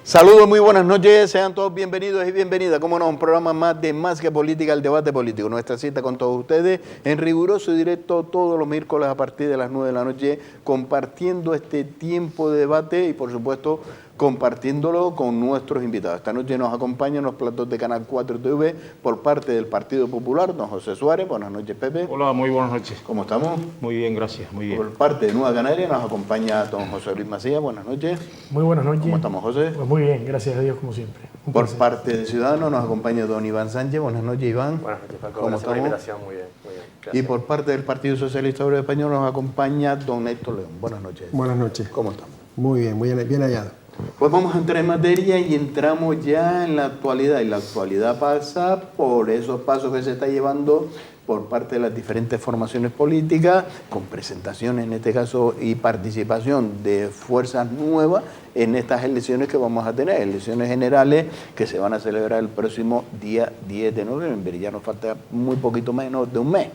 Saludos, muy buenas noches, sean todos bienvenidos y bienvenidas, como no, un programa más de Más que Política, el debate político. Nuestra cita con todos ustedes en riguroso directo todos los miércoles a partir de las 9 de la noche, compartiendo este tiempo de debate y por supuesto compartiéndolo con nuestros invitados. Esta noche nos acompañan los platos de Canal 4 TV por parte del Partido Popular, don José Suárez. Buenas noches, Pepe. Hola, muy buenas noches. ¿Cómo estamos? Muy bien, gracias, muy bien. Por parte de Nueva Canaria nos acompaña don José Luis Macías. Buenas noches. Muy buenas noches. ¿Cómo estamos, José? Pues muy bien, gracias a Dios, como siempre. Por parte de Ciudadanos nos acompaña don Iván Sánchez. Buenas noches, Iván. Buenas noches, Paco. ¿Cómo Gracias por la estamos? invitación. Muy bien, muy bien. Y Gracias. por parte del Partido Socialista Obrero Español nos acompaña don Héctor León. Buenas noches. Buenas noches. ¿Cómo estamos? Muy bien, bien hallado. Pues vamos a entrar en materia y entramos ya en la actualidad. Y la actualidad pasa por esos pasos que se está llevando por parte de las diferentes formaciones políticas, con presentaciones en este caso y participación de fuerzas nuevas en estas elecciones que vamos a tener, elecciones generales que se van a celebrar el próximo día 10 de noviembre. Ya nos falta muy poquito menos de un mes.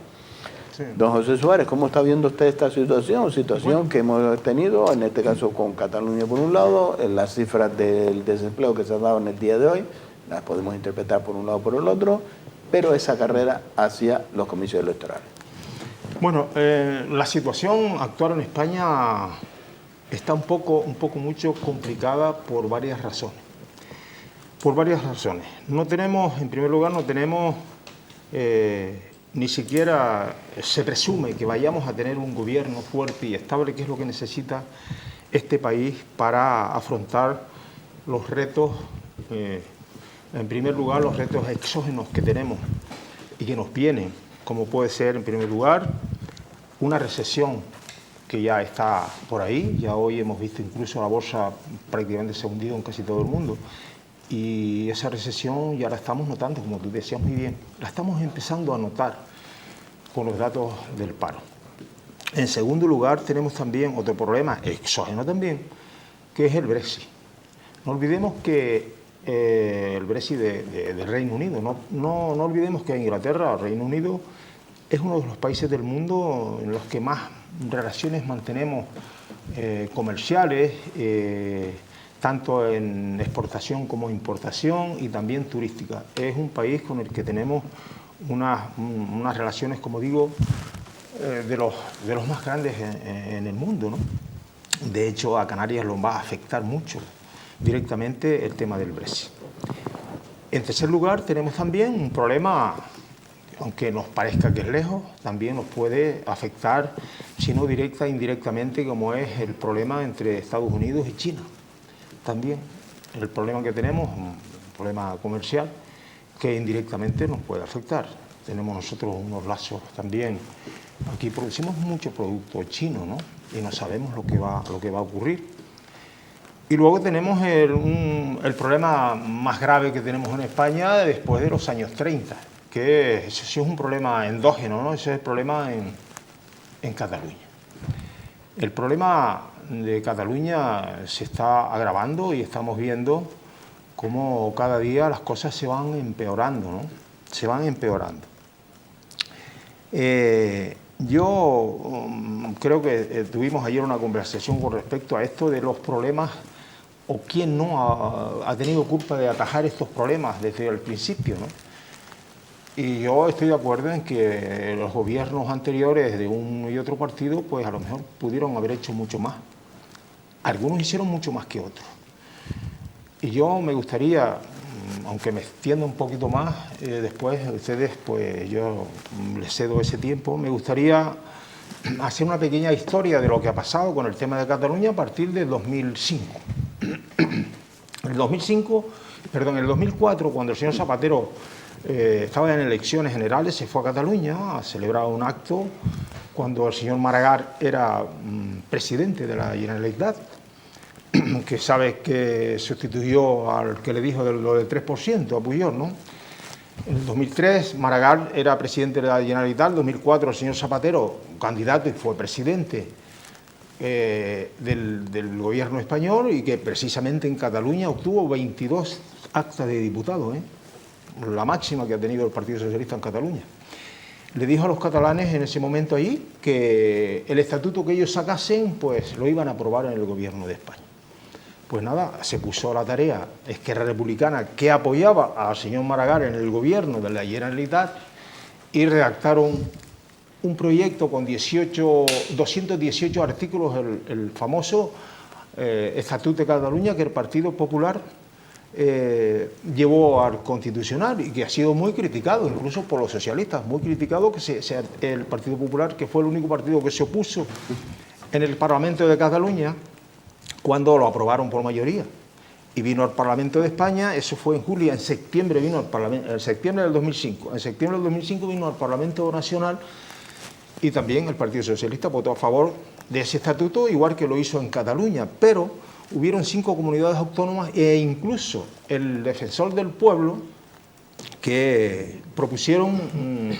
Sí. Don José Suárez, ¿cómo está viendo usted esta situación? Situación que hemos tenido, en este caso con Cataluña por un lado, en las cifras del desempleo que se ha dado en el día de hoy, las podemos interpretar por un lado o por el otro, pero esa carrera hacia los comicios electorales. Bueno, la situación actual en España está un poco mucho complicada por varias razones. Por varias razones. No tenemos, en primer lugar, ni siquiera se presume que vayamos a tener un gobierno fuerte y estable, que es lo que necesita este país para afrontar los retos, en primer lugar, los retos exógenos que tenemos y que nos vienen, como puede ser, en primer lugar, una recesión que ya está por ahí. Ya hoy hemos visto incluso la bolsa prácticamente se ha hundido en casi todo el mundo. Y esa recesión ya la estamos notando, como tú decías muy bien, la estamos empezando a notar con los datos del paro. En segundo lugar, tenemos también otro problema exógeno también, que es el Brexit. No olvidemos que el Brexit del Reino Unido, no olvidemos que Inglaterra, el Reino Unido, es uno de los países del mundo en los que más relaciones mantenemos comerciales, tanto en exportación como importación y también turística. Es un país con el que tenemos unas relaciones, como digo, de los más grandes en el mundo, ¿no? De hecho, a Canarias lo va a afectar mucho directamente el tema del Brexit. En tercer lugar, tenemos también un problema, aunque nos parezca que es lejos, también nos puede afectar, si no directa e indirectamente, como es el problema entre Estados Unidos y China. También el problema que tenemos, un problema comercial, que indirectamente nos puede afectar. Tenemos nosotros unos lazos también. Aquí producimos mucho producto chino, ¿no? Y no sabemos lo que va a ocurrir. Y luego tenemos el problema más grave que tenemos en España después de los años 30, que ese sí es un problema endógeno, ¿no? Ese es el problema en Cataluña. El problema de Cataluña se está agravando y estamos viendo cómo cada día las cosas se van empeorando, ¿no? Se van empeorando. Yo creo que tuvimos ayer una conversación con respecto a esto de los problemas o quién no ha tenido culpa de atajar estos problemas desde el principio, ¿no? Y yo estoy de acuerdo en que los gobiernos anteriores de uno y otro partido, pues a lo mejor pudieron haber hecho mucho más. Algunos hicieron mucho más que otros. Y yo me gustaría, aunque me extienda un poquito más, después ustedes, pues yo les cedo ese tiempo, me gustaría hacer una pequeña historia de lo que ha pasado con el tema de Cataluña a partir del 2005. En el 2004, cuando el señor Zapatero estaba en elecciones generales, se fue a Cataluña a celebrar un acto cuando el señor Maragall era presidente de la Generalitat, que sabe que sustituyó al que le dijo lo del 3%, a Pujol, ¿no? En el 2003 Maragall era presidente de la Generalitat, en 2004 el señor Zapatero, candidato y fue presidente del gobierno español, y que precisamente en Cataluña obtuvo 22 actas de diputado, la máxima que ha tenido el Partido Socialista en Cataluña. Le dijo a los catalanes en ese momento allí que el estatuto que ellos sacasen pues lo iban a aprobar en el gobierno de España. Pues nada, se puso a la tarea Esquerra Republicana, que apoyaba al señor Maragall en el gobierno de la Generalitat, y redactaron un proyecto con 218 artículos, el famoso Estatut de Cataluña, que el Partido Popular llevó al Constitucional y que ha sido muy criticado, incluso por los socialistas, muy criticado que el Partido Popular, que fue el único partido que se opuso en el Parlamento de Cataluña, cuando lo aprobaron por mayoría. Y vino al Parlamento de España, eso fue en julio, en septiembre vino al Parlamento, en septiembre del 2005. En septiembre del 2005 vino al Parlamento Nacional y también el Partido Socialista votó a favor de ese estatuto, igual que lo hizo en Cataluña, pero hubieron 5 comunidades autónomas e incluso el Defensor del Pueblo que propusieron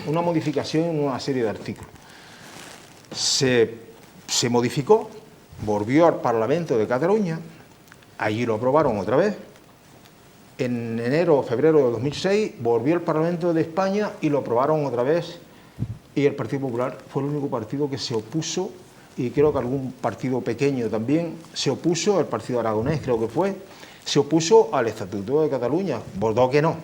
una modificación en una serie de artículos. Se modificó, volvió al Parlamento de Cataluña, allí lo aprobaron otra vez. En enero o febrero de 2006 volvió al Parlamento de España y lo aprobaron otra vez. Y el Partido Popular fue el único partido que se opuso, y creo que algún partido pequeño también se opuso, el Partido Aragonés creo que fue, se opuso al Estatuto de Cataluña. Votó que no,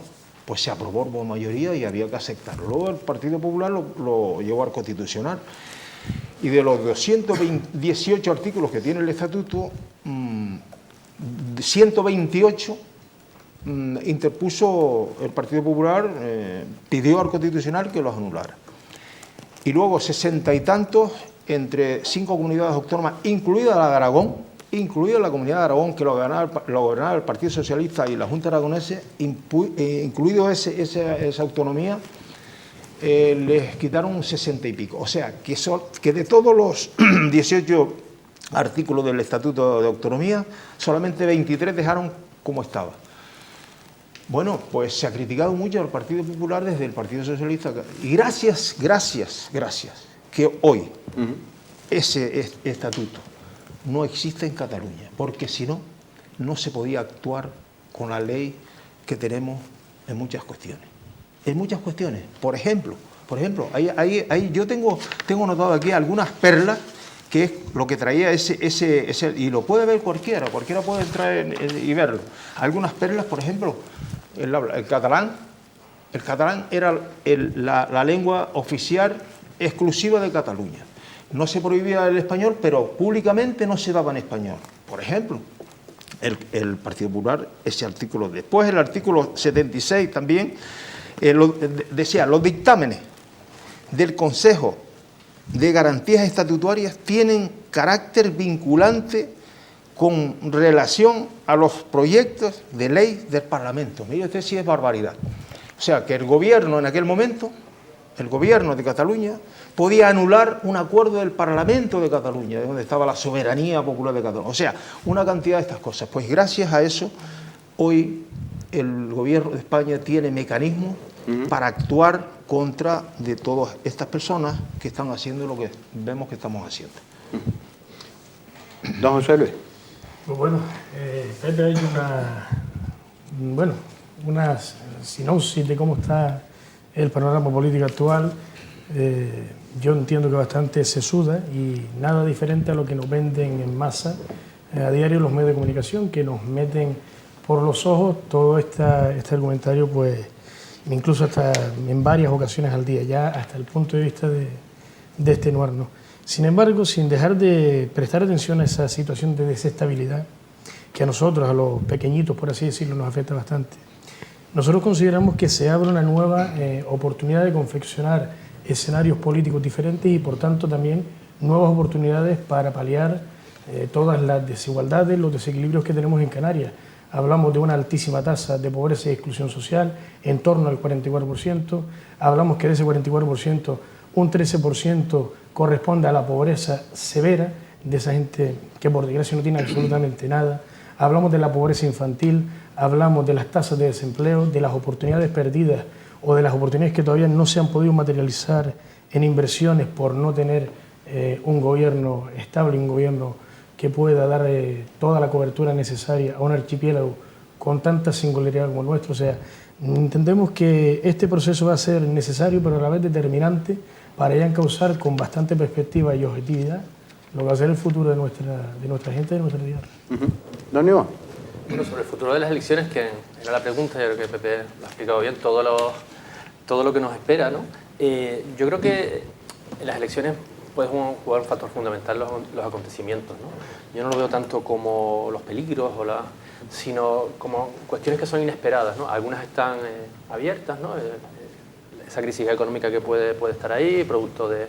pues se aprobó por mayoría y había que aceptarlo. Luego el Partido Popular lo llevó al Constitucional. Y de los 218 artículos que tiene el Estatuto, 128 interpuso el Partido Popular, pidió al Constitucional que los anulara. Y luego 60 y tantos entre 5 comunidades autónomas, incluida la de Aragón, incluida la comunidad de Aragón, que lo gobernaba el Partido Socialista y la Junta Aragonesa, incluido esa autonomía, les quitaron 60 y pico. O sea, que de todos los 18 artículos del Estatuto de Autonomía, solamente 23 dejaron como estaba. Bueno, pues se ha criticado mucho al Partido Popular desde el Partido Socialista. Y gracias, que hoy ese estatuto no existe en Cataluña, porque si no, no se podía actuar con la ley que tenemos en muchas cuestiones. En muchas cuestiones. Por ejemplo, ahí yo tengo notado aquí algunas perlas, que es lo que traía ese y lo puede ver cualquiera puede entrar y verlo. Algunas perlas, por ejemplo, el catalán era la lengua oficial exclusiva de Cataluña. No se prohibía el español, pero públicamente no se daba en español. Por ejemplo, el Partido Popular, ese artículo. Después el artículo 76 también decía: los dictámenes del Consejo de Garantías Estatutarias tienen carácter vinculante con relación a los proyectos de ley del Parlamento. Mire usted si es barbaridad. O sea, que el gobierno en aquel momento, el gobierno de Cataluña, podía anular un acuerdo del Parlamento de Cataluña, de donde estaba la soberanía popular de Cataluña. O sea, una cantidad de estas cosas. Pues gracias a eso, hoy el gobierno de España tiene mecanismos para actuar contra de todas estas personas que están haciendo lo que vemos que estamos haciendo. Don José Luis. Pues bueno, Pepe ha hecho una sinopsis de cómo está el panorama político actual. Yo entiendo que bastante sesuda y nada diferente a lo que nos venden en masa a diario los medios de comunicación, que nos meten por los ojos todo este argumentario, pues incluso hasta en varias ocasiones al día, ya hasta el punto de vista de extenuarnos. Sin embargo, sin dejar de prestar atención a esa situación de desestabilidad que a nosotros, a los pequeñitos, por así decirlo, nos afecta bastante, nosotros consideramos que se abre una nueva oportunidad de confeccionar escenarios políticos diferentes y, por tanto, también nuevas oportunidades para paliar todas las desigualdades, los desequilibrios que tenemos en Canarias. Hablamos de una altísima tasa de pobreza y exclusión social, en torno al 44%. Hablamos que de ese 44%, un 13% corresponde a la pobreza severa, de esa gente que por desgracia no tiene absolutamente nada. Hablamos de la pobreza infantil, hablamos de las tasas de desempleo, de las oportunidades perdidas o de las oportunidades que todavía no se han podido materializar en inversiones por no tener un gobierno estable, un gobierno que pueda dar toda la cobertura necesaria a un archipiélago con tanta singularidad como el nuestro. O sea, entendemos que este proceso va a ser necesario, pero a la vez determinante para ya encauzar con bastante perspectiva y objetividad lo que va a ser el futuro de nuestra gente y de nuestra tierra. Don Iván. Bueno, sobre el futuro de las elecciones, que era la pregunta, yo creo que Pepe lo ha explicado bien, todo lo que nos espera, ¿no? Yo creo que en las elecciones puede jugar un factor fundamental los acontecimientos, ¿no? Yo no lo veo tanto como los peligros, sino como cuestiones que son inesperadas, ¿no? Algunas están abiertas, ¿no? Esa crisis económica que puede estar ahí, producto de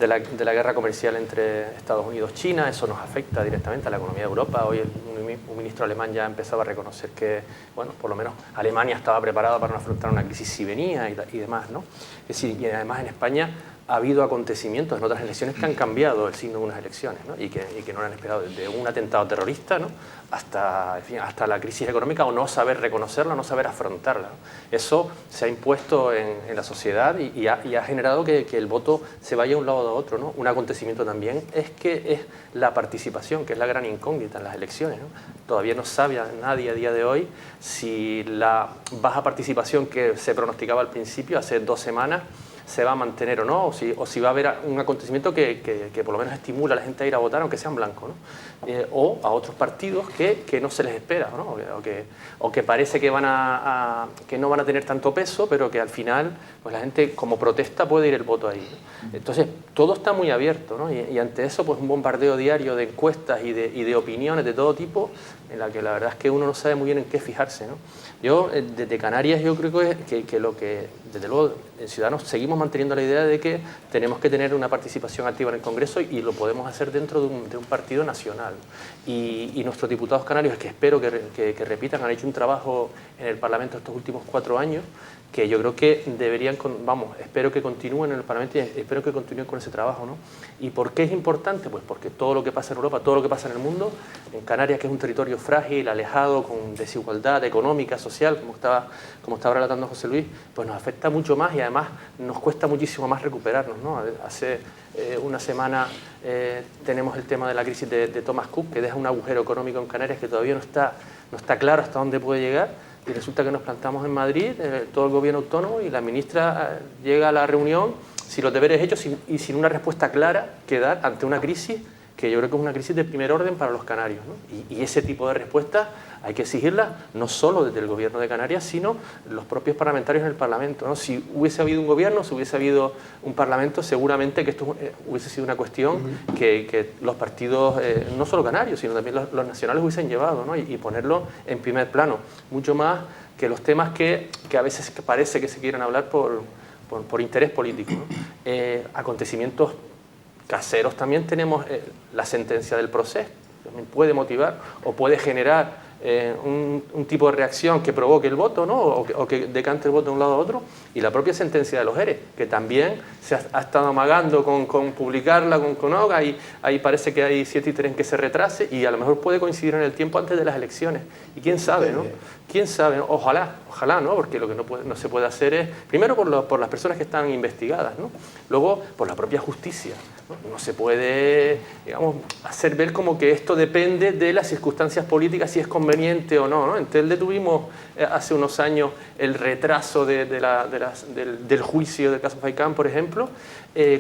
la guerra comercial entre Estados Unidos y China, eso nos afecta directamente a la economía de Europa. Hoy un ministro alemán ya empezaba a reconocer que, bueno, por lo menos Alemania estaba preparada para afrontar una crisis si venía y demás, ¿no? Es decir, y además en España ha habido acontecimientos en otras elecciones que han cambiado el signo de unas elecciones, ¿no? y que no lo han esperado, desde un atentado terrorista, ¿no? hasta la crisis económica, o no saber reconocerla, no saber afrontarla, ¿no? Eso se ha impuesto en la sociedad y ha generado que el voto se vaya de un lado a otro, ¿no? Un acontecimiento también es la participación, que es la gran incógnita en las elecciones, ¿no? Todavía no sabe nadie a día de hoy si la baja participación que se pronosticaba al principio, hace 2 semanas, se va a mantener o no, o si va a haber un acontecimiento que por lo menos estimula a la gente a ir a votar, aunque sean blancos, ¿no? O a otros partidos que no se les espera, ¿no? o que parece que que no van a tener tanto peso, pero que al final pues la gente como protesta puede ir el voto ahí, ¿no? Entonces todo está muy abierto, ¿no? y ante eso pues un bombardeo diario de encuestas y de opiniones de todo tipo, en la que la verdad es que uno no sabe muy bien en qué fijarse, ¿no? Yo desde Canarias yo creo que lo que desde luego en Ciudadanos seguimos manteniendo la idea de que tenemos que tener una participación activa en el Congreso, y lo podemos hacer dentro de un partido nacional. Y nuestros diputados canarios, que espero que repitan, han hecho un trabajo en el Parlamento estos últimos 4 años, que yo creo que deberían, espero que continúen en el Parlamento y espero que continúen con ese trabajo, ¿no? ¿Y por qué es importante? Pues porque todo lo que pasa en Europa, todo lo que pasa en el mundo, en Canarias, que es un territorio frágil, alejado, con desigualdad económica, social, como estaba relatando José Luis, pues nos afecta mucho más y además nos cuesta muchísimo más recuperarnos, ¿no? Hace una semana tenemos el tema de la crisis de Thomas Cook, que deja un agujero económico en Canarias que todavía no está claro hasta dónde puede llegar. Y resulta que nos plantamos en Madrid, todo el gobierno autónomo, y la ministra llega a la reunión sin los deberes hechos y sin una respuesta clara que dar ante una crisis que yo creo que es una crisis de primer orden para los canarios, ¿no? Y ese tipo de respuestas hay que exigirlas no solo desde el gobierno de Canarias, sino los propios parlamentarios en el Parlamento, ¿no? Si hubiese habido un gobierno, si hubiese habido un Parlamento, seguramente que esto hubiese sido una cuestión que los partidos, no solo canarios, sino también los nacionales hubiesen llevado, ¿no? Y ponerlo en primer plano, mucho más que los temas que a veces parece que se quieren hablar por interés político, ¿no? Acontecimientos caseros también tenemos la sentencia del proceso, también puede motivar o puede generar un tipo de reacción que provoque el voto, ¿no? o que decante el voto de un lado a otro, y la propia sentencia de los ERE, que también se ha estado amagando con publicarla con OGA, y ahí parece que hay 7 y 3 en que se retrase, y a lo mejor puede coincidir en el tiempo antes de las elecciones, y quién sabe, ¿no? ¿Quién sabe? Ojalá, ¿no? Porque lo que no se puede hacer es, primero por las personas que están investigadas, ¿no? Luego por la propia justicia, ¿no? No se puede, digamos, hacer ver como que esto depende de las circunstancias políticas, si es conveniente o no, ¿no? En Telde tuvimos hace unos años el retraso del juicio del caso Faicán, por ejemplo,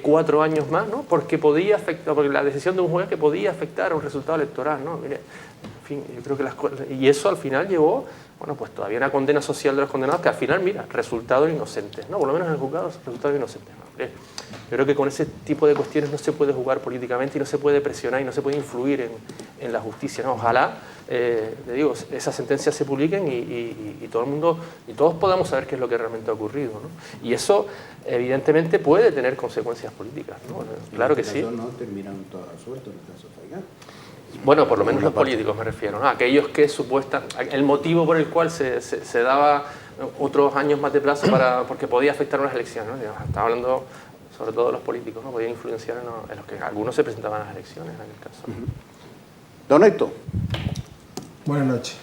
4 años más, ¿no? Porque la decisión de un juez que podía afectar a un resultado electoral, ¿no? Mire, en fin, yo creo que y eso al final llevó, bueno, pues todavía una condena social de los condenados que al final, mira, resultados inocentes, ¿no? Por lo menos en el juzgado, resultados inocentes, ¿no? Yo creo que con ese tipo de cuestiones no se puede jugar políticamente y no se puede presionar y no se puede influir en la justicia, ¿no? Ojalá, le digo, esas sentencias se publiquen y todo el mundo, y todos podamos saber qué es lo que realmente ha ocurrido, ¿no? Y eso, evidentemente, puede tener consecuencias políticas, ¿no? Claro que sí. No terminaron todos sueltos en el caso Faicán. Bueno, por lo menos los políticos me refiero, ¿no? Aquellos que el motivo por el cual se daba otros años más de plazo porque podía afectar unas elecciones, ¿no? Estaba hablando sobre todo de los políticos, ¿no? Podían influenciar en los que algunos se presentaban a las elecciones en aquel caso. Don Héctor. Buenas noches.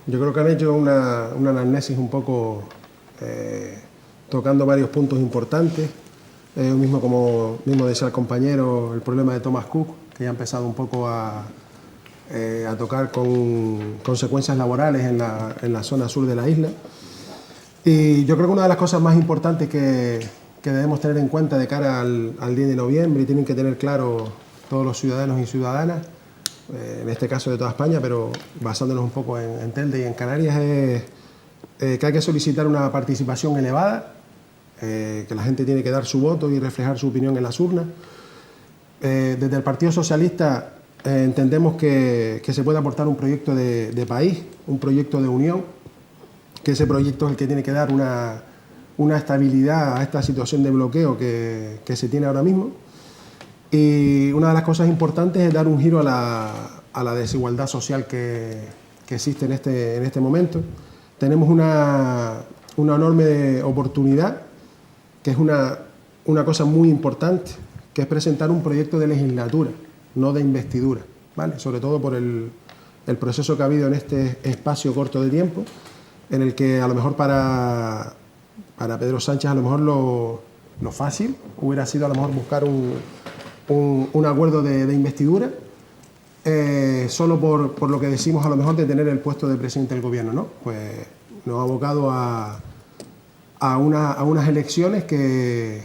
Yo creo que han hecho una anamnesis un poco tocando varios puntos importantes. Mismo, como decía el compañero, el problema de Thomas Cook, que ya ha empezado un poco a tocar con consecuencias laborales en la zona sur de la isla. Y yo creo que una de las cosas más importantes que debemos tener en cuenta de cara al 10 de noviembre, y tienen que tener claro todos los ciudadanos y ciudadanas, en este caso de toda España, pero basándonos un poco en Telde y en Canarias, es que hay que solicitar una participación elevada, que la gente tiene que dar su voto y reflejar su opinión en las urnas. Desde el Partido Socialista entendemos que se puede aportar un proyecto de país, un proyecto de unión, que ese proyecto es el que tiene que dar una estabilidad a esta situación de bloqueo que se tiene ahora mismo. Y una de las cosas importantes es dar un giro a la desigualdad social que existe en este momento. Tenemos una enorme oportunidad, que es una cosa muy importante, que es presentar un proyecto de legislatura, no de investidura, ¿vale? Sobre todo por el proceso que ha habido en este espacio corto de tiempo, en el que a lo mejor para Pedro Sánchez a lo mejor lo fácil hubiera sido a lo mejor buscar un acuerdo de investidura, solo por lo que decimos a lo mejor de tener el puesto de presidente del gobierno, ¿no? Pues nos ha abocado a unas elecciones que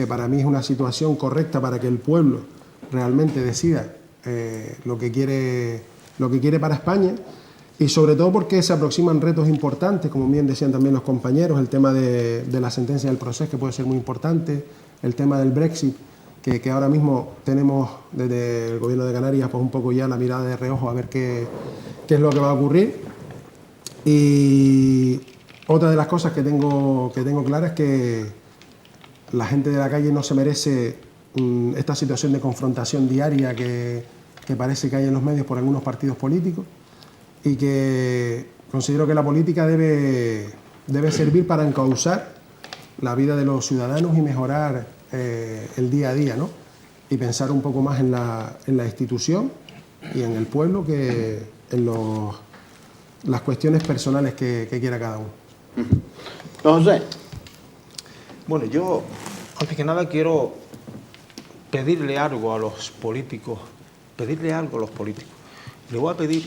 para mí es una situación correcta para que el pueblo realmente decida lo que quiere para España, y sobre todo porque se aproximan retos importantes, como bien decían también los compañeros, el tema de la sentencia del proceso, que puede ser muy importante, el tema del Brexit, que ahora mismo tenemos desde el Gobierno de Canarias pues un poco ya la mirada de reojo a ver qué es lo que va a ocurrir. Y otra de las cosas que tengo clara es que la gente de la calle no se merece esta situación de confrontación diaria que parece que hay en los medios por algunos partidos políticos, y que considero que la política debe servir para encauzar la vida de los ciudadanos y mejorar el día a día, ¿no? Y pensar un poco más en la institución y en el pueblo que en las cuestiones personales que quiera cada uno. Don José. Bueno, yo antes que nada quiero pedirle algo a los políticos, Le voy a pedir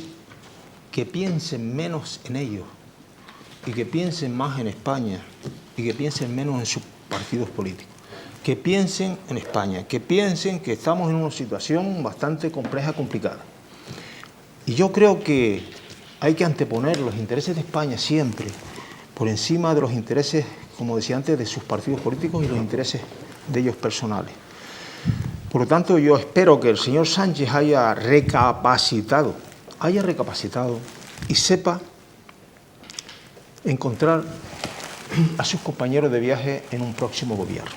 que piensen menos en ellos y que piensen más en España y que piensen menos en sus partidos políticos. Que piensen en España, que piensen que estamos en una situación bastante compleja, complicada. Y yo creo que hay que anteponer los intereses de España siempre por encima de los intereses, como decía antes, de sus partidos políticos y los intereses de ellos personales. Por lo tanto, yo espero que el señor Sánchez haya recapacitado y sepa encontrar a sus compañeros de viaje en un próximo gobierno.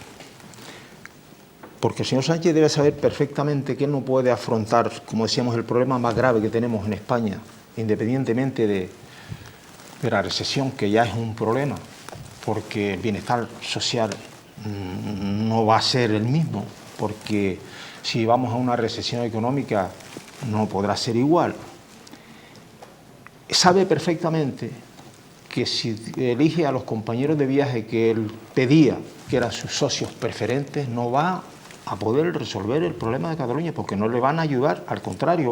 Porque el señor Sánchez debe saber perfectamente que él no puede afrontar, como decíamos, el problema más grave que tenemos en España, independientemente de la recesión, que ya es un problema, porque el bienestar social no va a ser el mismo, porque si vamos a una recesión económica no podrá ser igual. Sabe perfectamente que si elige a los compañeros de viaje que él pedía, que eran sus socios preferentes, no va a poder resolver el problema de Cataluña, porque no le van a ayudar, al contrario,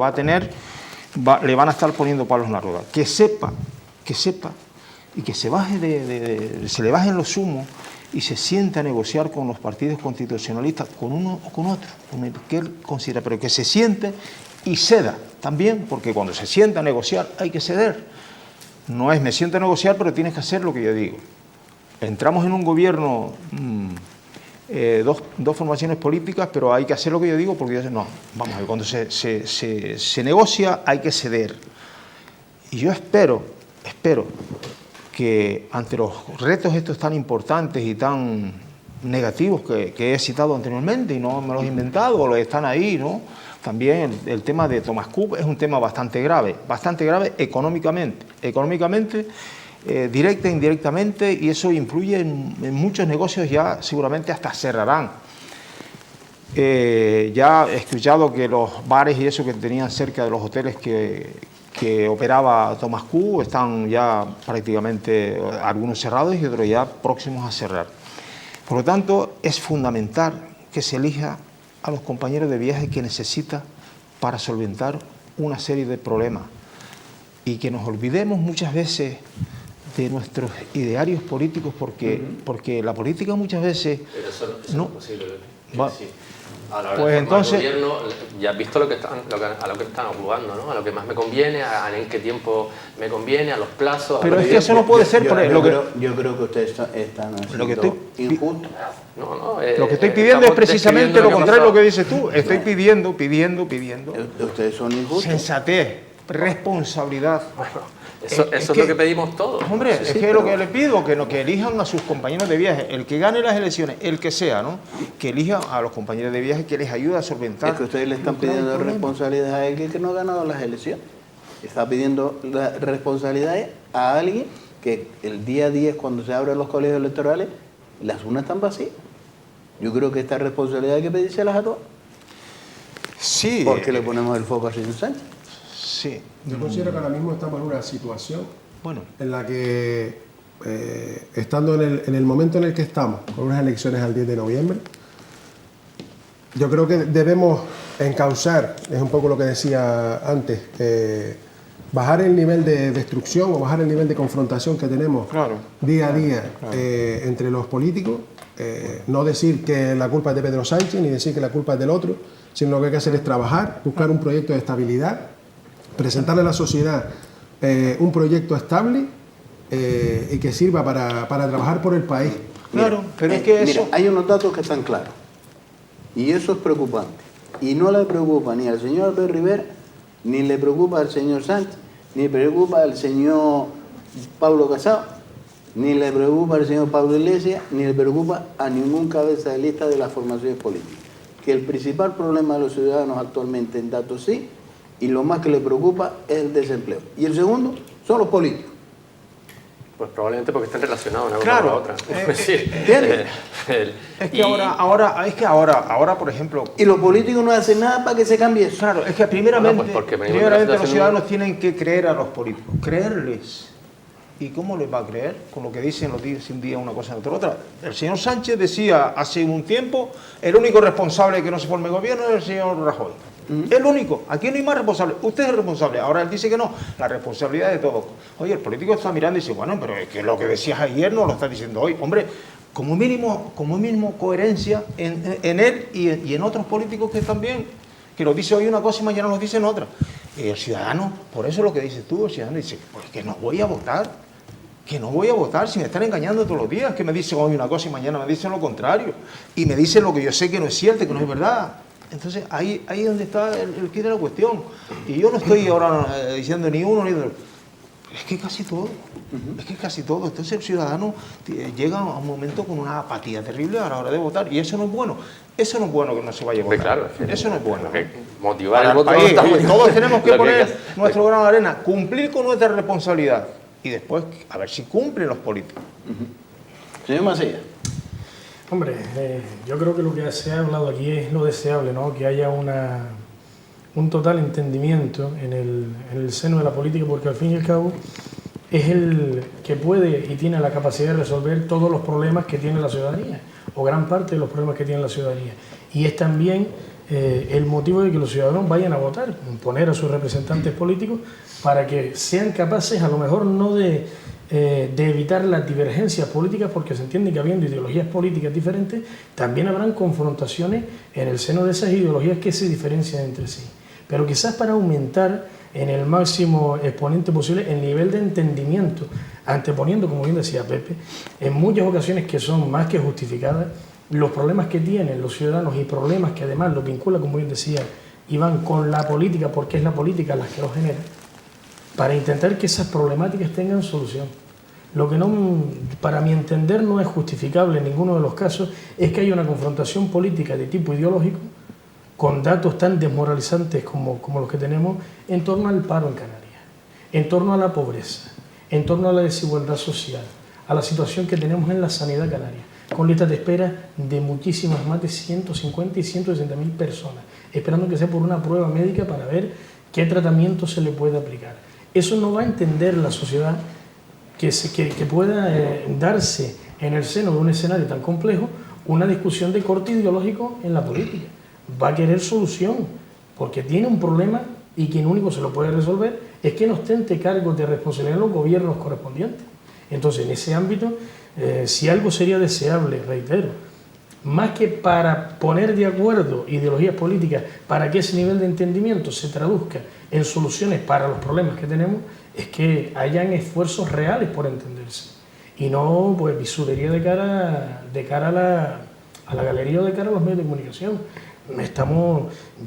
le van a estar poniendo palos en la rueda. Que sepa y que se le bajen los humos y se sienta a negociar con los partidos constitucionalistas, con uno o con otro, con el que él considera, pero que se siente y ceda también, porque cuando se sienta a negociar hay que ceder. No es me siento a negociar, pero tienes que hacer lo que yo digo. Entramos en un gobierno, dos formaciones políticas, pero hay que hacer lo que yo digo, porque yo no, vamos a ver, cuando se negocia hay que ceder. Y yo espero que ante los retos estos tan importantes y tan negativos que he citado anteriormente, y no me los he inventado, los están ahí, ¿no? También el tema de Thomas Cook es un tema bastante grave económicamente, directa e indirectamente, y eso influye en muchos negocios, ya seguramente hasta cerrarán. Ya he escuchado que los bares y eso que tenían cerca de los hoteles que operaba Thomas Cook están ya prácticamente algunos cerrados y otros ya próximos a cerrar. Por lo tanto, es fundamental que se elija a los compañeros de viaje que necesita para solventar una serie de problemas, y que nos olvidemos muchas veces de nuestros idearios políticos, porque la política muchas veces... Pero eso no es posible, sí. A la hora Pues de formar entonces- gobierno, ya has visto a lo que están jugando, ¿no? A lo que más me conviene, en qué tiempo me conviene, a los plazos. Pero a es lo que eso no puede ser, porque Yo creo que ustedes están Lo que haciendo estoy- injusto. Lo que estoy pidiendo es precisamente lo contrario de lo que dices tú. Estoy No. pidiendo Ustedes son injustos. sensatez, responsabilidad. Eso Es es lo que- que pedimos todos. Hombre, Sí, es sí, que pero- lo que les pido, que elijan a sus compañeros de viaje, el que gane las elecciones, el que sea, ¿no? Que elija a los compañeros de viaje que les ayude a solventar. Es que ustedes le están los graves pidiendo problemas. responsabilidades a alguien que no ha ganado las elecciones. Está pidiendo las responsabilidades a alguien que el día 10, cuando se abren los colegios electorales, las urnas están vacías. Yo creo que esta responsabilidad hay que pedírselas a todos. Sí, Porque le ponemos el foco a señor Sánchez. sí. Yo considero que ahora mismo estamos en una situación Bueno, en la que, estando en el momento en el que estamos, con unas elecciones al 10 de noviembre, yo creo que debemos encauzar, es un poco lo que decía antes, bajar el nivel de destrucción o bajar el nivel de confrontación que tenemos Claro. día a día entre los políticos, no decir que la culpa es de Pedro Sánchez ni decir que la culpa es del otro, sino lo que hay que hacer es trabajar, buscar un proyecto de estabilidad, presentarle a la sociedad un proyecto estable y que sirva para trabajar por el país. claro, pero es que Mira, eso... hay unos datos que están claros. Y eso es preocupante. Y no le preocupa ni al señor Albert Rivera, ni le preocupa al señor Sánchez, ni le preocupa al señor Pablo Casado, ni le preocupa al señor Pablo Iglesias, ni le preocupa a ningún cabeza de lista de las formaciones políticas. Que el principal problema de los ciudadanos actualmente en datos sí, y lo más que le preocupa es el desempleo. Y el segundo son los políticos. Pues probablemente porque estén relacionados una cosa Claro, con la otra. Es decir, ¿entiendes? Es que ahora, por ejemplo, Y los políticos no hacen nada para que se cambie eso. claro, es que primeramente, Bueno, pues porque venimos de primeramente una los situación- ciudadanos tienen que creer a los políticos, creerles. ¿Y cómo les va a creer? Con lo que dicen, los días un día una cosa, otra. El señor Sánchez decía hace un tiempo, el único responsable de que no se forme gobierno es el señor Rajoy. El único, aquí no hay más responsable, usted es responsable. Ahora él dice que no, la responsabilidad de todos. Oye, el político está mirando y dice, bueno, pero es que lo que decías ayer no lo estás diciendo hoy. Hombre, como mínimo coherencia en él y en otros políticos que están bien, que lo dice hoy una cosa y mañana lo dicen otra. Y el ciudadano, por eso lo que dices tú, el ciudadano dice, pues que no voy a votar. Que no voy a votar si me están engañando todos los días, que me dicen hoy una cosa y mañana me dicen lo contrario. Y me dicen lo que yo sé que no es cierto, que no es verdad. Entonces ahí es donde está el quid de la cuestión. Y yo no estoy ahora diciendo ni uno ni otro. Es que casi todo. Es que casi todo. Entonces el ciudadano llega a un momento con una apatía terrible a la hora de votar. Y eso no es bueno. Eso no es bueno que no se vaya a Hombre, votar. claro, es que- Eso no es bueno. que motivar Para el voto no país, está muy- todos tenemos que lo poner hay que hacer. nuestro grano de arena, cumplir con nuestra responsabilidad. Y después, a ver si cumplen los políticos. Señor Macías. Hombre, yo creo que lo que se ha hablado aquí es lo deseable, ¿no? Que haya un total entendimiento en el seno de la política, porque al fin y al cabo es el que puede y tiene la capacidad de resolver todos los problemas que tiene la ciudadanía, o gran parte de los problemas que tiene la ciudadanía. Y es también el motivo de que los ciudadanos vayan a votar, poner a sus representantes políticos para que sean capaces, a lo mejor no de evitar las divergencias políticas, porque se entiende que habiendo ideologías políticas diferentes, también habrán confrontaciones en el seno de esas ideologías que se diferencian entre sí. Pero quizás para aumentar en el máximo exponente posible el nivel de entendimiento, anteponiendo, como bien decía Pepe, en muchas ocasiones que son más que justificadas, los problemas que tienen los ciudadanos y problemas que además los vincula, como bien decía Iván, con la política, porque es la política la que los genera, para intentar que esas problemáticas tengan solución. Lo que no, para mi entender, no es justificable en ninguno de los casos es que haya una confrontación política de tipo ideológico con datos tan desmoralizantes como los que tenemos en torno al paro en Canarias, en torno a la pobreza, en torno a la desigualdad social, a la situación que tenemos en la sanidad canaria, con listas de espera de muchísimas, más de 150 y 160.000 personas, esperando que sea por una prueba médica para ver qué tratamiento se le puede aplicar. Eso no va a entender la sociedad que pueda darse en el seno de un escenario tan complejo una discusión de corte ideológico en la política. Va a querer solución, porque tiene un problema y quien único se lo puede resolver es quien ostente cargos de responsabilidad en los gobiernos correspondientes. Entonces, en ese ámbito, si algo sería deseable, reitero, más que para poner de acuerdo ideologías políticas, para que ese nivel de entendimiento se traduzca en soluciones para los problemas que tenemos, es que hayan esfuerzos reales por entenderse. Y no pues bisutería de cara a la galería o de cara a los medios de comunicación.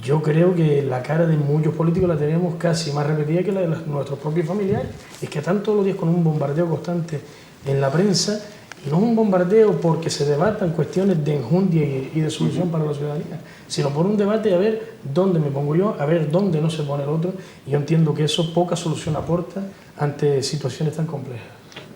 Yo creo que la cara de muchos políticos la tenemos casi más repetida que la de nuestros propios familiares. Es que están todos los días con un bombardeo constante en la prensa, y no es un bombardeo porque se debatan cuestiones de enjundia y de solución para la ciudadanía, sino por un debate a ver dónde me pongo yo, a ver dónde no se pone el otro, y yo entiendo que eso poca solución aporta ante situaciones tan complejas.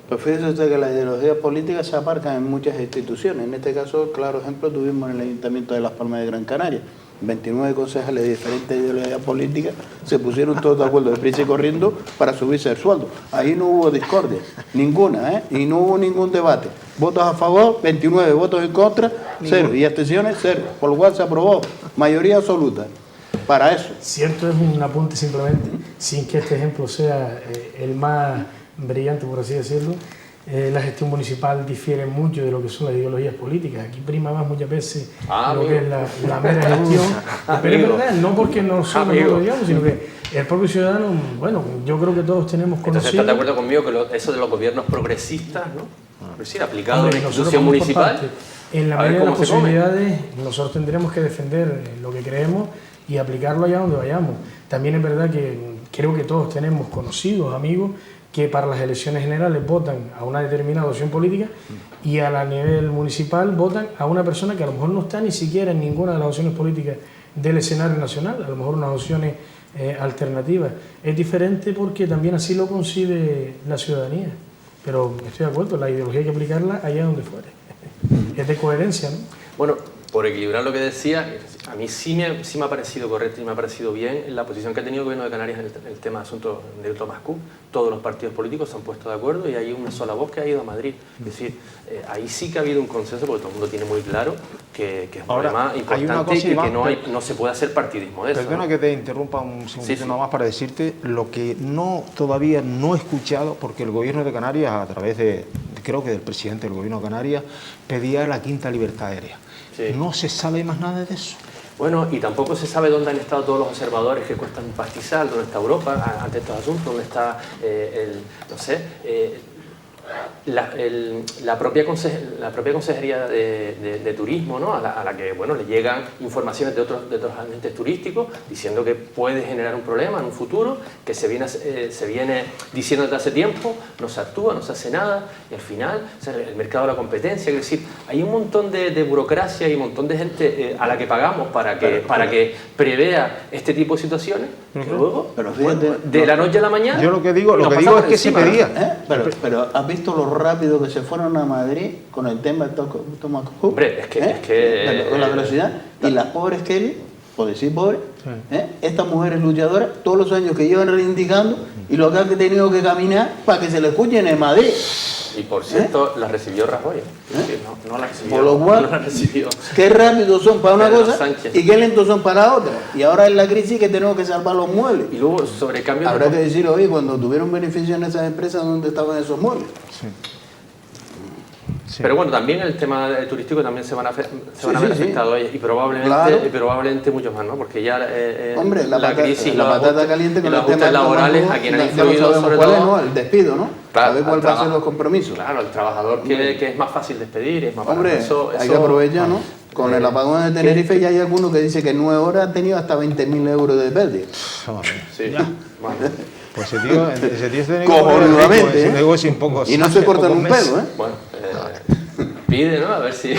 Pues fíjese usted que las ideologías políticas se aparcan en muchas instituciones. En este caso, claro ejemplo, tuvimos en el Ayuntamiento de Las Palmas de Gran Canaria. 29 concejales de diferentes ideologías políticas se pusieron todos de acuerdo, deprisa y corriendo, para subirse el sueldo. Ahí no hubo discordia, ninguna, ¿eh? Y no hubo ningún debate. Votos a favor, 29, votos en contra, 0. Y abstenciones, 0. Por lo cual se aprobó, mayoría absoluta. Para eso. Cierto, es un apunte simplemente, sin que este ejemplo sea el más brillante, por así decirlo. La gestión municipal difiere mucho de lo que son las ideologías políticas. Aquí prima más muchas veces lo que es la mera gestión. Pero es verdad, no porque nosotros no lo digamos, sino que el propio ciudadano, bueno, yo creo que todos tenemos conocido. Entonces, ¿estás de acuerdo conmigo que eso de los gobiernos progresistas, ¿no? Es decir, aplicado en la institución municipal. En la medida de las posibilidades, nosotros tendremos que defender lo que creemos y aplicarlo allá donde vayamos. También es verdad que creo que todos tenemos conocidos, amigos, que para las elecciones generales votan a una determinada opción política y a nivel municipal votan a una persona que a lo mejor no está ni siquiera en ninguna de las opciones políticas del escenario nacional, a lo mejor unas opciones alternativas. Es diferente porque también así lo concibe la ciudadanía, pero estoy de acuerdo, la ideología hay que aplicarla allá donde fuere. Es de coherencia, ¿no? Bueno, por equilibrar lo que decía, a mí sí me ha parecido correcto y me ha parecido bien la posición que ha tenido el Gobierno de Canarias en el tema de asuntos de Tomás Cook. Todos los partidos políticos se han puesto de acuerdo y hay una sola voz que ha ido a Madrid. Es decir, ahí sí que ha habido un consenso porque todo el mundo tiene muy claro que es un problema importante y que no se puede hacer partidismo de eso. Perdona que te interrumpa un segundito nada más para decirte lo que todavía no he escuchado, porque el Gobierno de Canarias, a través creo que del presidente del Gobierno de Canarias, pedía la quinta libertad aérea. Sí. No se sabe más nada de eso. Bueno, y tampoco se sabe dónde han estado todos los observadores que cuestan un pastizal, dónde está Europa ante estos asuntos, dónde está, la propia Consejería de Turismo, ¿no? a la que bueno, le llegan informaciones de otros agentes turísticos diciendo que puede generar un problema en un futuro, que se viene diciendo desde hace tiempo, no se actúa, no se hace nada, y al final el mercado de la competencia, es decir, hay un montón de burocracia y un montón de gente a la que pagamos para que prevea este tipo de situaciones, que luego, de la noche a la mañana... Yo lo que digo es que se pedía. Pero ¿has visto lo rápido que se fueron a Madrid con el tema de Tomás Cook? Hombre, es que con la velocidad. Y las pobres Kelly, por decir pobres, estas mujeres luchadoras, todos los años que llevan reivindicando y lo que han tenido que caminar para que se le escuchen en Madrid. Y por cierto, la recibió Rajoy. No la recibió. Por lo cual, no la recibió. Qué rápido son para una cosa Sánchez. Y qué lentos son para la otra. Y ahora es la crisis que tenemos que salvar los muebles. Y luego, sobre cambio... Habrá que decir, oye, cuando tuvieron beneficio en esas empresas, ¿dónde estaban esos muebles? Sí. Sí. Pero bueno, también el tema turístico también se van a ver afectados y probablemente muchos más, ¿no? Porque ya hombre, la crisis, la patata caliente con los ajustes laborales a quienes han influido sobre todo... ¿no? El despido, ¿no? Claro, saber cuál va a ser los compromisos. Claro, el trabajador que es más fácil despedir, es más fácil. Hombre, hay que aprovechar, ¿no? Con el apagón de Tenerife ya hay alguno que dice que en 9 horas ha tenido hasta 20.000 euros de pérdida. Sí, pues ese tío se cojonudamente, ese negocio un poco. Y no se cortan un pelo, ¿eh? Bueno, pide, ¿no? A ver si...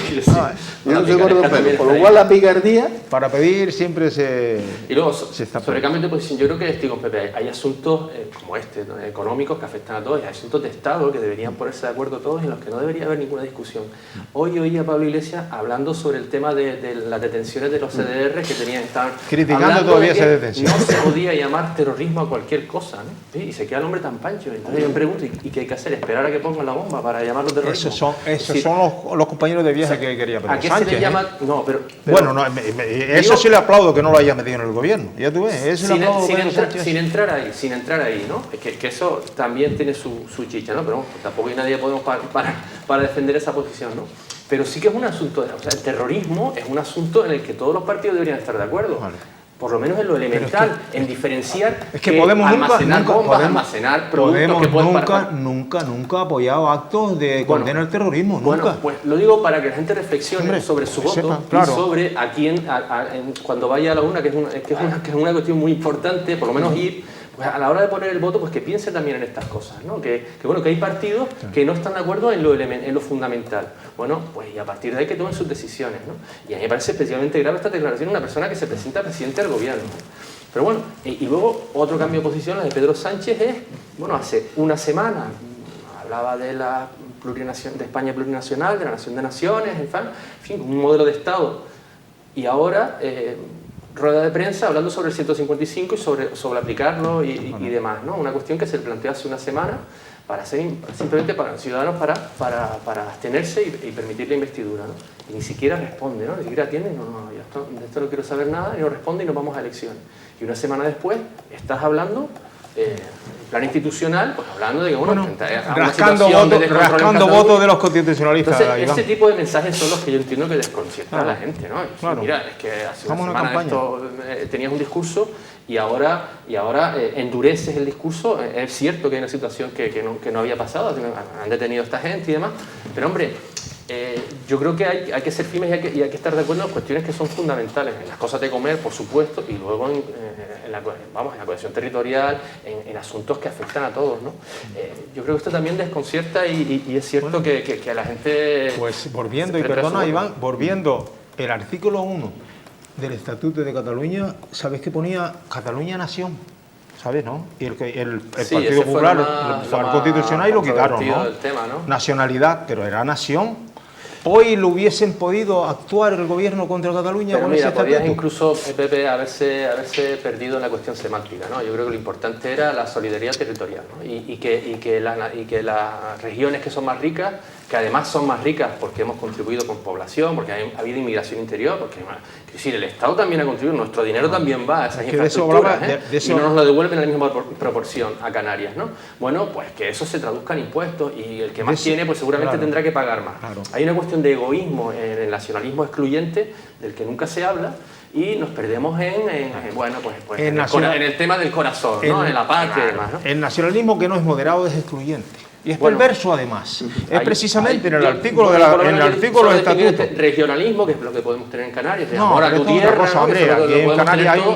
no se corta un pelo. Por lo cual la picardía... Para pedir siempre se... Y luego, sobre cambio de posición, yo creo que estoy con Pepe. Hay asuntos como este, ¿no? Económicos que afectan a todos, y hay asuntos de Estado que deberían ponerse de acuerdo todos y en los que no debería haber ninguna discusión. Hoy oí a Pablo Iglesias hablando sobre el tema de las detenciones de los CDR que estaban criticando todavía esa detención. No se podía llamar terrorismo a cualquier cosa, ¿no? ¿Sí? Y se queda el hombre tan pancho. Entonces yo me pregunto, ¿y qué hay que hacer? ¿Esperar a que pongan la bomba para llamarlo terrorismo? Esos son los compañeros de viaje que quería pedir. ¿A qué Sánchez, se le llama? No, pero bueno, no, eso sí le aplaudo que no lo haya metido en el gobierno. Ya tú ves, sin entrar ahí, ¿no? Que eso también tiene su chicha, ¿no? Pero tampoco hay nadie podemos para defender esa posición, ¿no? Pero sí que es un asunto, o sea, el terrorismo es un asunto en el que todos los partidos deberían estar de acuerdo. Vale. Por lo menos en lo elemental, en diferenciar que podemos almacenar bombas, almacenar productos que pueden... Nunca apoyado actos de condena al terrorismo, nunca. Bueno, pues lo digo para que la gente reflexione sobre su voto sepa, claro. y sobre a quién, cuando vaya a la urna, que es una cuestión muy importante, por lo menos ir... Pues a la hora de poner el voto, pues que piense también en estas cosas, ¿no? Que hay partidos que no están de acuerdo en lo fundamental. Bueno, pues y a partir de ahí que tomen sus decisiones, ¿no? Y a mí me parece especialmente grave esta declaración de una persona que se presenta presidente del gobierno. Pero bueno, y luego otro cambio de posición, la de Pedro Sánchez, es, bueno, hace una semana hablaba de de España plurinacional, de la nación de naciones, en fin, un modelo de Estado. Y ahora... rueda de prensa hablando sobre el 155 y sobre aplicarlo y demás, ¿no? Una cuestión que se le planteó hace una semana simplemente para los ciudadanos para abstenerse y permitir la investidura, ¿no? Y ni siquiera responde, ¿no? Ni siquiera atiende, de esto no quiero saber nada, y no responde y nos vamos a elecciones. Y una semana después estás hablando... plan institucional, pues hablando de que rascando votos de los constitucionalistas. Entonces, ese tipo de mensajes son los que yo entiendo que desconciertan a la gente, ¿no? Claro. Mira, es que hace una semana tenías un discurso y ahora endureces el discurso. Es cierto que hay una situación que no había pasado, han detenido a esta gente y demás, pero hombre, yo creo que hay que ser firmes y hay que estar de acuerdo en cuestiones que son fundamentales, en las cosas de comer, por supuesto, y luego en la cohesión territorial, en asuntos que afectan a todos, ¿no? Yo creo que esto también desconcierta y es cierto que a la gente... Pues volviendo, y perdona Iván, volviendo, el artículo 1 del Estatuto de Cataluña, ¿sabes qué ponía? Cataluña Nación. ¿Sabes, no? Y el Partido Popular fue al Constitucional y lo quitaron, ¿no? Tema, ¿no? Nacionalidad, pero era nación. Hoy lo hubiesen podido actuar el gobierno contra Cataluña. Pero con mira, ese podrías estatuto. incluso, Pepe, haberse perdido en la cuestión semántica, ¿no? Yo creo que lo importante era la solidaridad territorial, ¿no? Y que las regiones que son más ricas, que además son más ricas porque hemos contribuido con población, porque ha habido inmigración interior, porque es decir, el Estado también ha contribuido, nuestro dinero también va a esas infraestructuras, y no nos lo devuelven en la misma proporción a Canarias, ¿no? Bueno, pues que eso se traduzca en impuestos y el que más tiene, pues seguramente tendrá que pagar más. Claro. Hay una cuestión de egoísmo en el nacionalismo excluyente del que nunca se habla y nos perdemos en el tema del corazón, ¿no? En la patria y demás, ¿no? El nacionalismo que no es moderado es excluyente. Y es perverso además. Es precisamente en el artículo del estatuto. Regionalismo, que es lo que podemos tener en Canarias, amor a tu tierra,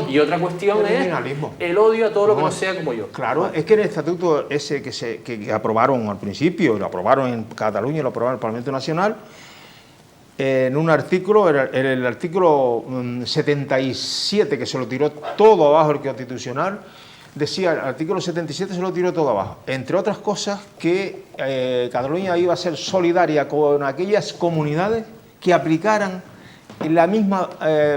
y otra cuestión es el odio a todo lo que no sea como yo. Claro, es que en el estatuto ese que aprobaron al principio, lo aprobaron en Cataluña y lo aprobaron en el Parlamento Nacional, en un artículo, el artículo 77, que se lo tiró todo abajo el Constitucional, decía, el artículo 77 se lo tiró todo abajo. Entre otras cosas, que Cataluña iba a ser solidaria con aquellas comunidades que aplicaran la misma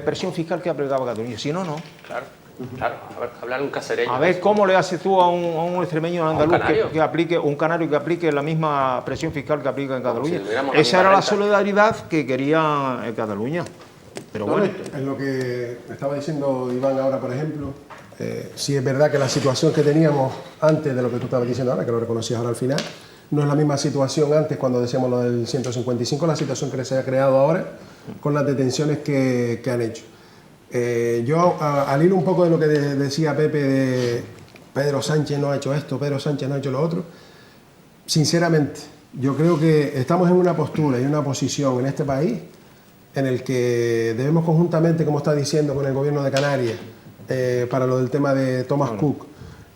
presión fiscal que aplicaba Cataluña. Si no, no. Claro, a ver, hablar un casereño. A ver cómo le haces tú a un extremeño andaluz que aplique, un canario que aplique la misma presión fiscal que aplica en Cataluña. Si esa era la solidaridad que quería Cataluña. Pero bueno. Es lo que estaba diciendo Iván ahora, por ejemplo. Sí es verdad que la situación que teníamos antes de lo que tú estabas diciendo ahora, que lo reconocías ahora al final, no es la misma situación antes cuando decíamos lo del 155, la situación que se ha creado ahora con las detenciones que han hecho. Yo, al hilo un poco de lo que decía Pepe de Pedro Sánchez no ha hecho esto, Pedro Sánchez no ha hecho lo otro, sinceramente, yo creo que estamos en una postura y una posición en este país en el que debemos conjuntamente, como está diciendo con el gobierno de Canarias, para lo del tema de Thomas Cook,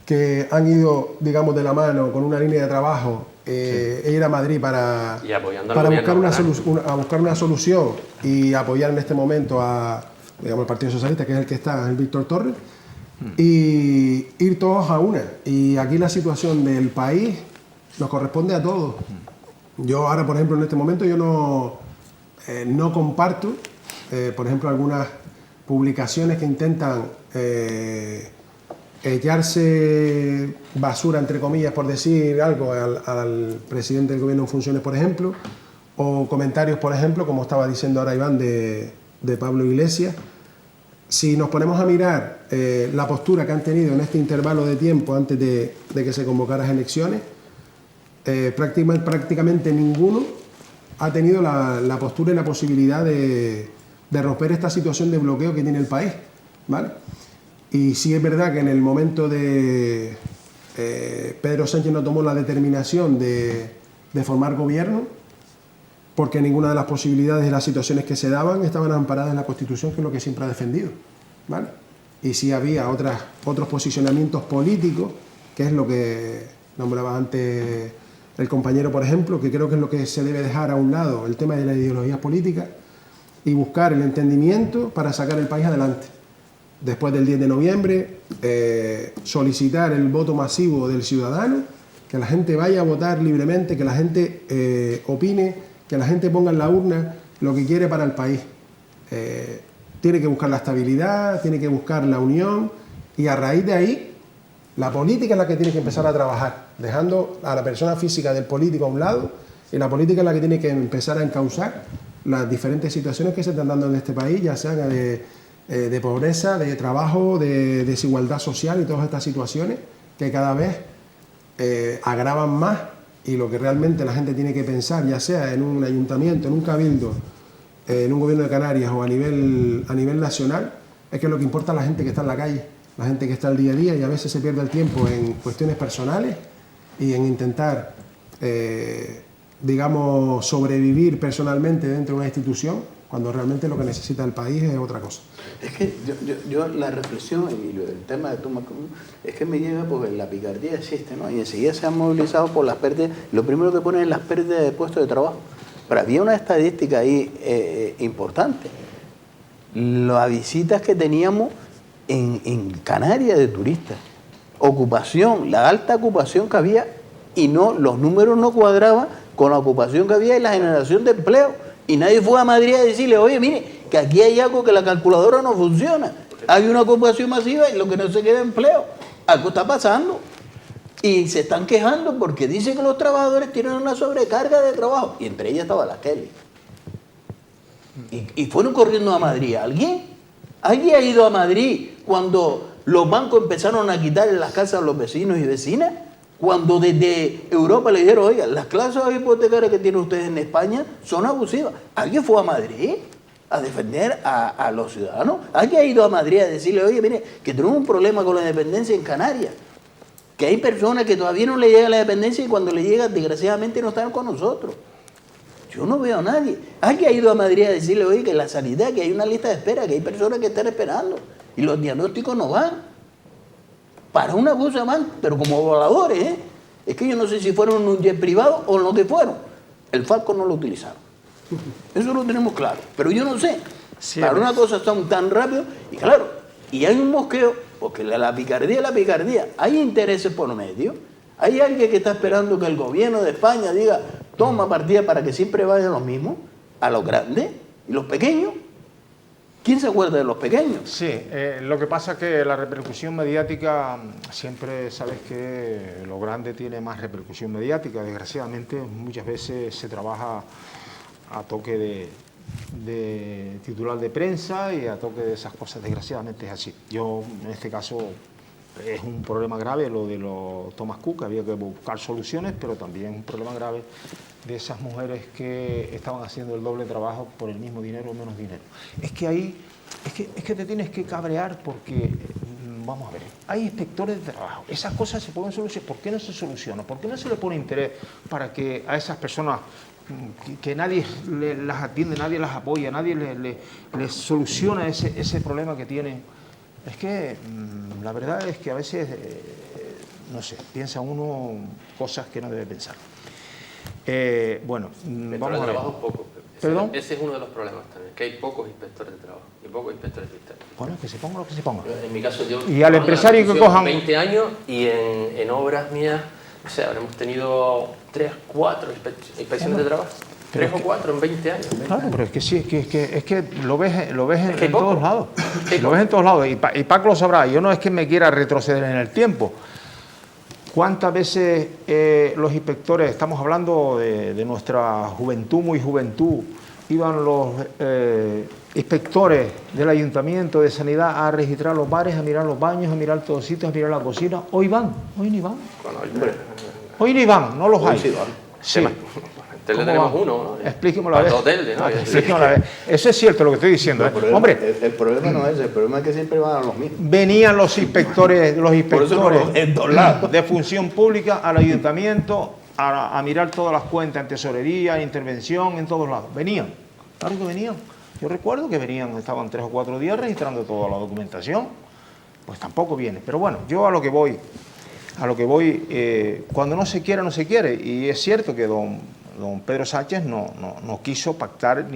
que han ido, digamos, de la mano con una línea de trabajo e ir a Madrid para buscar una solución y apoyar en este momento a, digamos, el Partido Socialista, que es el que está, el Víctor Torres, y ir todos a una. Y aquí la situación del país nos corresponde a todos. Yo ahora, por ejemplo, en este momento yo no comparto, por ejemplo, algunas publicaciones que intentan echarse basura, entre comillas, por decir algo, al presidente del gobierno en funciones, por ejemplo, o comentarios, por ejemplo, como estaba diciendo ahora Iván, de Pablo Iglesias. Si nos ponemos a mirar la postura que han tenido en este intervalo de tiempo antes de que se convocaran las elecciones, prácticamente ninguno ha tenido la postura y la posibilidad de romper esta situación de bloqueo que tiene el país, ¿vale? Y sí es verdad que en el momento de Pedro Sánchez no tomó la determinación de formar gobierno, porque ninguna de las posibilidades de las situaciones que se daban estaban amparadas en la Constitución, que es lo que siempre ha defendido, ¿vale? Y sí había otros posicionamientos políticos, que es lo que nombraba antes el compañero, por ejemplo, que creo que es lo que se debe dejar a un lado, el tema de las ideologías políticas, y buscar el entendimiento para sacar el país adelante. Después del 10 de noviembre, solicitar el voto masivo del ciudadano, que la gente vaya a votar libremente, que la gente opine, que la gente ponga en la urna lo que quiere para el país. Tiene que buscar la estabilidad, tiene que buscar la unión, y a raíz de ahí, la política es la que tiene que empezar a trabajar, dejando a la persona física del político a un lado, y la política es la que tiene que empezar a encauzar las diferentes situaciones que se están dando en este país, ya sean de pobreza, de trabajo, de desigualdad social y todas estas situaciones que cada vez agravan más, y lo que realmente la gente tiene que pensar, ya sea en un ayuntamiento, en un cabildo, en un gobierno de Canarias o a nivel nacional, es que lo que importa es la gente que está en la calle, la gente que está al día a día, y a veces se pierde el tiempo en cuestiones personales y en intentar, digamos, sobrevivir personalmente dentro de una institución, cuando realmente lo que necesita el país es otra cosa. Es que yo la reflexión y el tema de Tomás es que me llega porque la picardía existe, ¿no? Y enseguida se han movilizado por las pérdidas. Lo primero que ponen es las pérdidas de puestos de trabajo. Pero había una estadística ahí importante. Las visitas que teníamos en Canarias de turistas, ocupación, la alta ocupación que había, y no, los números no cuadraban con la ocupación que había y la generación de empleo. Y nadie fue a Madrid a decirle, oye, mire, que aquí hay algo, que la calculadora no funciona. Hay una ocupación masiva y lo que no se queda es empleo. Algo está pasando. Y se están quejando porque dicen que los trabajadores tienen una sobrecarga de trabajo. Y entre ellas estaba la Kelly. Y fueron corriendo a Madrid. ¿Alguien ha ido a Madrid cuando los bancos empezaron a quitarle las casas a los vecinos y vecinas? Cuando desde Europa le dijeron, oiga, las cláusulas hipotecarias que tienen ustedes en España son abusivas. ¿Alguien fue a Madrid a defender a los ciudadanos? ¿Alguien ha ido a Madrid a decirle, oye, mire, que tenemos un problema con la dependencia en Canarias? Que hay personas que todavía no le llega la dependencia y cuando le llega, desgraciadamente, no están con nosotros. Yo no veo a nadie. ¿Alguien ha ido a Madrid a decirle, oye, que la sanidad, que hay una lista de espera, que hay personas que están esperando y los diagnósticos no van? Para una cosa más, pero como voladores, ¿eh? Es que yo no sé si fueron un jet privado o lo que fueron. El Falcon no lo utilizaron. Eso lo tenemos claro. Pero yo no sé. Sí, para una cosa son tan rápido. Y claro, y hay un mosqueo, porque la picardía es la picardía. Hay intereses por medio. Hay alguien que está esperando que el gobierno de España diga, toma partida para que siempre vayan los mismos, a los grandes y los pequeños. ¿Quién se acuerda de los pequeños? Sí, lo que pasa es que la repercusión mediática, siempre sabes que lo grande tiene más repercusión mediática. Desgraciadamente, muchas veces se trabaja a toque de titular de prensa y a toque de esas cosas. Desgraciadamente es así. Yo, en este caso, es un problema grave lo de los Thomas Cook, había que buscar soluciones, pero también un problema grave de esas mujeres que estaban haciendo el doble trabajo por el mismo dinero o menos dinero. Es que ahí, es que te tienes que cabrear porque, vamos a ver, hay inspectores de trabajo, esas cosas se pueden solucionar. ¿Por qué no se soluciona? ¿Por qué no se le pone interés para que a esas personas que nadie las atiende, nadie las apoya, nadie les soluciona ese problema que tienen? Es que la verdad es que a veces, no sé, piensa uno cosas que no debe pensar. Bueno, vamos a ver. Poco. ¿Perdón? Ese es uno de los problemas también, que hay pocos inspectores de trabajo y pocos inspectores fiscales. Bueno, que se ponga lo que se ponga. En mi caso, yo... Y al empresario que cojan... 20 años y en obras mías, o sea, habremos tenido 3, 4 inspecciones de trabajo. 3 o 4 en 20 años. Claro, pero es que sí, es que lo ves en todos lados. Lo ves en todos lados. Y Paco lo sabrá. Yo no es que me quiera retroceder en el tiempo. ¿Cuántas veces los inspectores, estamos hablando de nuestra juventud, muy juventud, iban los inspectores del Ayuntamiento de Sanidad a registrar los bares, a mirar los baños, a mirar todos sitios, a mirar la cocina? Hoy van, hoy ni van. Hoy ni van, no los hay. Sí. Telde tenemos uno, ¿no? Explíquemelo a ver. Para todo Telde, ¿no? Explíquemelo a ver. Eso es cierto lo que estoy diciendo. Hombre, el problema no es ese, el problema es que siempre van a los mismos. venían los inspectores Por eso no, en todos lados. de función pública al ayuntamiento a mirar todas las cuentas en tesorería, intervención, en todos lados. Venían, claro que venían. Yo recuerdo que venían, estaban 3 o 4 días registrando toda la documentación. Pues tampoco viene. Pero bueno, yo a lo que voy, cuando no se quiere, no se quiere. Y es cierto que don Pedro Sánchez no quiso pactar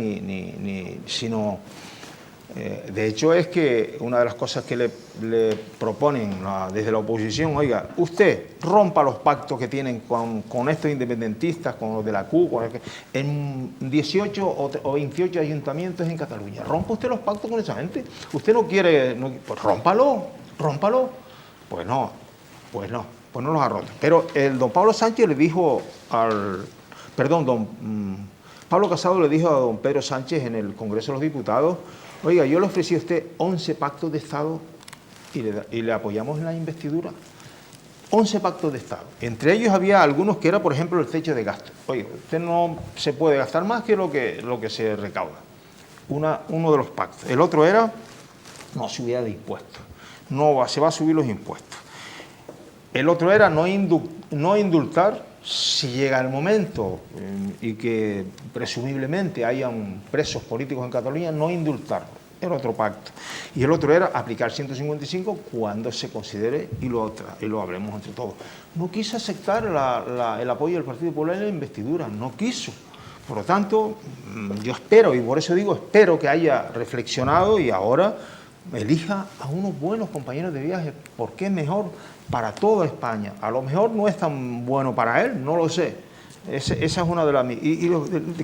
sino... de hecho, es que una de las cosas que le proponen desde la oposición, oiga, usted rompa los pactos que tienen con estos independentistas, con los de la CUP, en 18 o 28 ayuntamientos en Cataluña. Rompa usted los pactos con esa gente. Usted no quiere, pues rómpalo. Pues no los ha roto. Pero el don Pablo Sánchez le dijo Pablo Casado le dijo a don Pedro Sánchez en el Congreso de los Diputados, oiga, yo le ofrecí a usted 11 pactos de Estado y le apoyamos en la investidura. 11 pactos de Estado. Entre ellos había algunos que era, por ejemplo, el techo de gasto. Oiga, usted no se puede gastar más que lo que se recauda. Uno de los pactos. El otro era no subida de impuestos. Se va a subir los impuestos. El otro era no indultar si llega el momento y que presumiblemente hayan presos políticos en Cataluña, no indultarlos. Era otro pacto. Y el otro era aplicar 155 cuando se considere y lo hablemos entre todos. No quiso aceptar el apoyo del Partido Popular en la investidura, no quiso. Por lo tanto, yo espero, y por eso digo, espero que haya reflexionado y ahora elija a unos buenos compañeros de viaje, porque es mejor para toda España. A lo mejor no es tan bueno para él, no lo sé. Esa es una de las...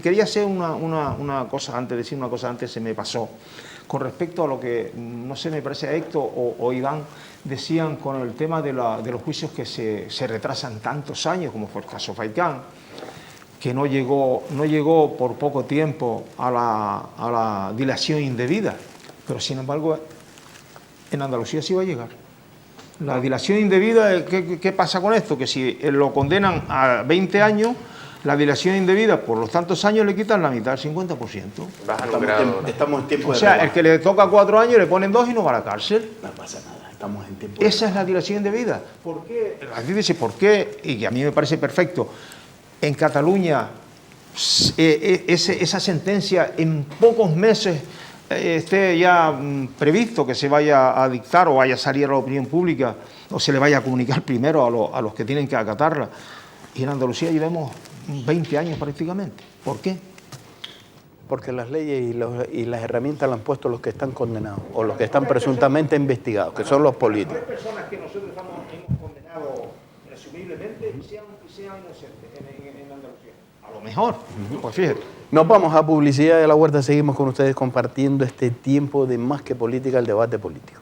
quería hacer una cosa antes, decir una cosa antes, se me pasó. Con respecto a lo que, no sé, me parece Héctor o Iván decían con el tema de los juicios que se retrasan tantos años, como fue el caso Faicán, que no llegó por poco tiempo a la dilación indebida. Pero, sin embargo, en Andalucía sí va a llegar. La dilación indebida, ¿qué pasa con esto? Que si lo condenan a 20 años, la dilación indebida por los tantos años le quitan la mitad, el 50%. Estamos en tiempo de... O sea, el que le toca 4 años le ponen 2 y no va a la cárcel. No pasa nada, estamos en tiempo de... Esa es la dilación indebida. ¿Por qué? Aquí dice, ¿por qué? Y a mí me parece perfecto. En Cataluña, esa sentencia en pocos meses esté ya previsto que se vaya a dictar o vaya a salir a la opinión pública o se le vaya a comunicar primero a los que tienen que acatarla. Y en Andalucía llevamos 20 años prácticamente. ¿Por qué? Porque las leyes y las herramientas las han puesto los que están condenados o los que están presuntamente investigados, que son los políticos. Hay personas que nosotros hemos condenado presumiblemente y sean inocentes en Andalucía. A lo mejor, pues fíjate. Nos vamos a Publicidad de la Huerta, seguimos con ustedes compartiendo este tiempo de Más que Política, el debate político.